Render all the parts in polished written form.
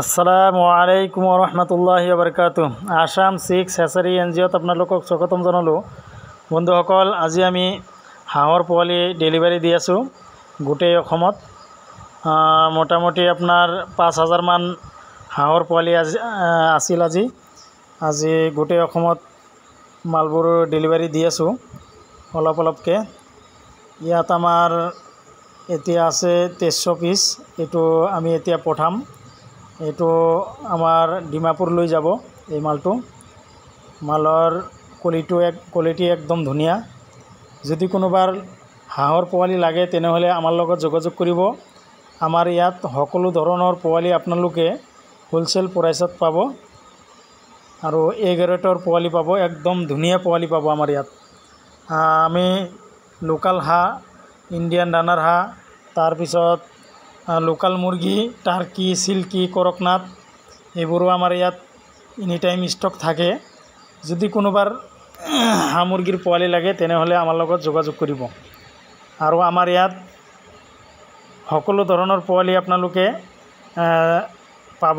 আসসালামু আলাইকুম ৰহমতুল্লাহি বাৰকাতুহ। আসাম সিক্স হেচাৰী এনজিঅ'ত আপোনালোকক স্বাগতম জনালোঁ। বন্ধুসকল, আজি আমি হাঁহৰ পোৱালি ডেলিভাৰী দি আছোঁ গোটেই অসমত। মোটামুটি আপোনাৰ ৫,০০০ মান হাঁহৰ পোৱালি আছিল। আজি গোটেই অসমত মালবোৰ ডেলিভাৰী দি আছোঁ অলপ অলপকৈ। ইয়াত আমাৰ এতিয়া আছে ২৩০০ পিচ। এইটো আমি এতিয়া পঠাম। এইটো আমাৰ ডিমাপুৰলৈ যাব। এই মালৰ কোৱালিটি একদম ধুনীয়া। যদি কোনোবাৰ হাঁহৰ পোৱালি লাগে তেনেহ'লে আমাৰ লগত যোগাযোগ কৰিব। আমাৰ ইয়াত সকলো ধৰণৰ পোৱালি আপোনালোকে হোলচেল প্ৰাইচত পাব আৰু এ গ্ৰেডৰ পোৱালি পাব। একদম ধুনীয়া পোৱালি পাব আমাৰ ইয়াত। আমি লোকাল হাঁহ, ইণ্ডিয়ান দানাৰ হাঁহ, তাৰপিছত লোকাল মুৰ্গী, টাৰ্কি, চিল্কি, কৰকনাথ এইবোৰো আমাৰ ইয়াত এনি টাইম ষ্টক থাকে। যদি কোনোবাৰ হাঁহ মুৰ্গীৰ পোৱালি লাগে তেনেহ'লে আমাৰ লগত যোগাযোগ কৰিব। আৰু আমাৰ ইয়াত সকলো ধৰণৰ পোৱালি আপোনালোকে পাব।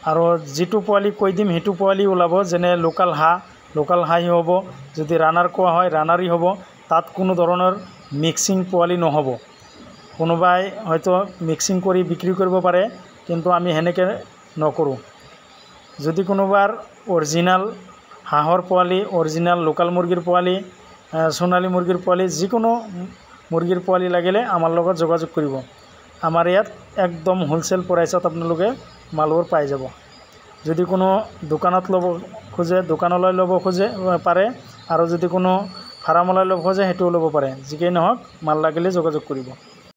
আৰু যিটো পোৱালি কৈ দিম সেইটো পোৱালি ওলাব। যেনে লোকাল হাঁহেই হ'ব। যদি ৰানাৰ কোৱা হয় ৰানাৰেই হ'ব। তাত কোনো ধৰণৰ মিক্সিং পোৱালি নহ'ব। কোনোবাই হয়তো মিক্সিং কৰি বিক্ৰী কৰিব পাৰে, কিন্তু আমি সেনেকৈ নকৰোঁ। যদি কোনোবাৰ অৰিজিনেল হাঁহৰ পোৱালি, অৰিজিনেল লোকাল মুৰ্গীৰ পোৱালি, সোণালী মুৰ্গীৰ পোৱালি, যিকোনো মুৰ্গীৰ পোৱালি লাগিলে আমাৰ লগত যোগাযোগ কৰিব। আমাৰ ইয়াত একদম হোলচেল প্ৰাইচত আপোনালোকে মালবোৰ পাই যাব। যদি কোনো দোকানত ল'ব খোজে দোকানলৈ ল'ব পাৰে, আৰু যদি কোনো ফাৰ্মলৈ ল'ব খোজে সেইটোও ল'ব পাৰে। যিকেই নহওক মাল লাগিলে যোগাযোগ কৰিব।